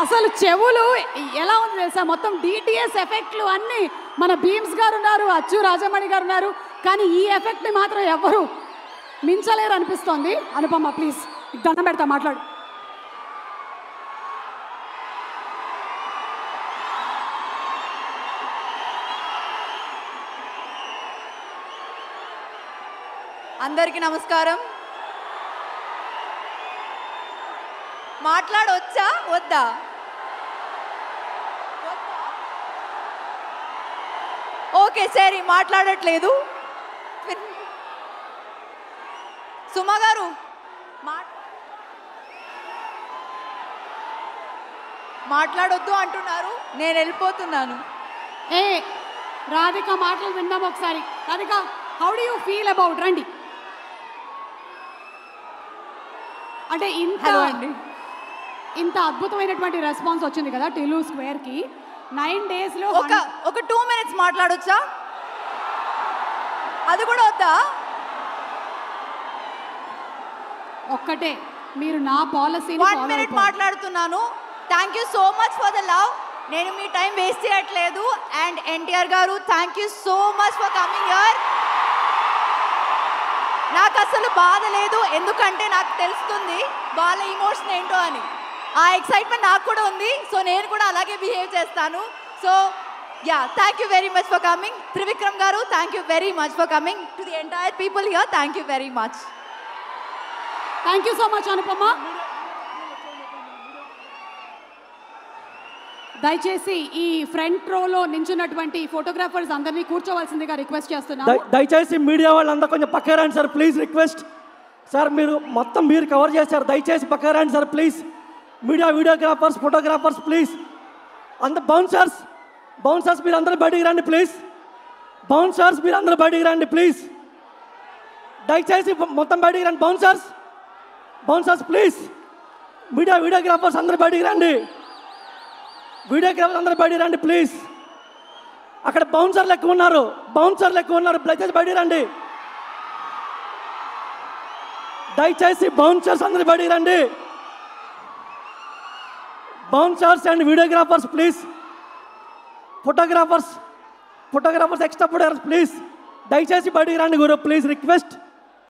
అసలు చెవులు ఎలా ఉంది తెలుసా, మొత్తం డిటిఎస్ ఎఫెక్ట్లు అన్నీ మన భీమ్స్ గారు ఉన్నారు, అచ్చు రాజమణి గారు ఉన్నారు, కానీ ఈ ఎఫెక్ట్ని మాత్రం ఎవ్వరు మించలేరు అనిపిస్తోంది. అనుపమ ప్లీజ్ దండం పెడతా, మాట్లాడు. అందరికీ నమస్కారం. మాట్లాడొచ్చా వద్దా? ఓకే సరే, మాట్లాడట్లేదు. సుమా గారు మాట్లాడొద్దు అంటున్నారు, నేను వెళ్ళిపోతున్నాను. ఏ రాధిక మాటలు విందాం ఒకసారి. Radhika, how do you feel about, రండి. అంటే ఇంత అద్భుతమైనటువంటి రెస్పాన్స్ వచ్చింది కదా టిల్లు స్క్వేర్కి. 9 డేస్లో ఒక 2 minutes మాట్లాడొచ్చా? అది కూడా వద్దా? ఒక్కటే, మీరు నా పాలసీ 1 minute మాట్లాడుతున్నాను. Thank you so much for the love. నేను మీ టైం వేస్ట్ చేయట్లేదు. అండ్ ఎన్టీఆర్ గారు, thank you so much for coming here. నాకు అసలు బాధ లేదు, ఎందుకంటే నాకు తెలుస్తుంది వాళ్ళ ఇమోషన్ ఏంటో అని. ఆ ఎక్సైట్మెంట్ నాకు కూడా ఉంది. సో నేను కూడా అలాగే బిహేవ్ చేస్తాను. So ya, thank you very much for coming. Trivikram garu, thank you very much for coming. To the entire people here, thank you very much. Thank you so much Anupama. దయచేసి ఈ ఫ్రంట్ రోలో నించున్నటువంటి ఫోటోగ్రాఫర్స్ అందరినీ కూర్చోవలసిందిగా request చేస్తున్నాను. దయచేసి media వాళ్ళందరూ కొంచెం పక్క రండి సార్, ప్లీజ్ రిక్వెస్ట్. సార్ మీరు మొత్తం మీరు కవర్ చేశారు, దయచేసి పక్క రండి sir please. Videographers, photographers please. Bouncers మీరు అందరూ బయటికి రండి ప్లీజ్. బౌన్సర్స్ మీరు అందరూ బయటికి రండి ప్లీజ్. దయచేసి మొత్తం బయటికి రండి. Bouncers please. వీడియోగ్రాఫర్స్ అందరూ బయటికి రండి. వీడియోగ్రాఫర్స్ అందరూ బయటికి రండి ప్లీజ్. అక్కడ బౌన్సర్లు ఎక్కువ ఉన్నారు, దయచేసి బయటికి రండి. దయచేసి బౌన్సర్స్ అందరూ బయటికి రండి. Bouncers and videographers please. Photographers extra photographers please. దయచేసి బయటికి రండి గురు, ప్లీజ్ రిక్వెస్ట్.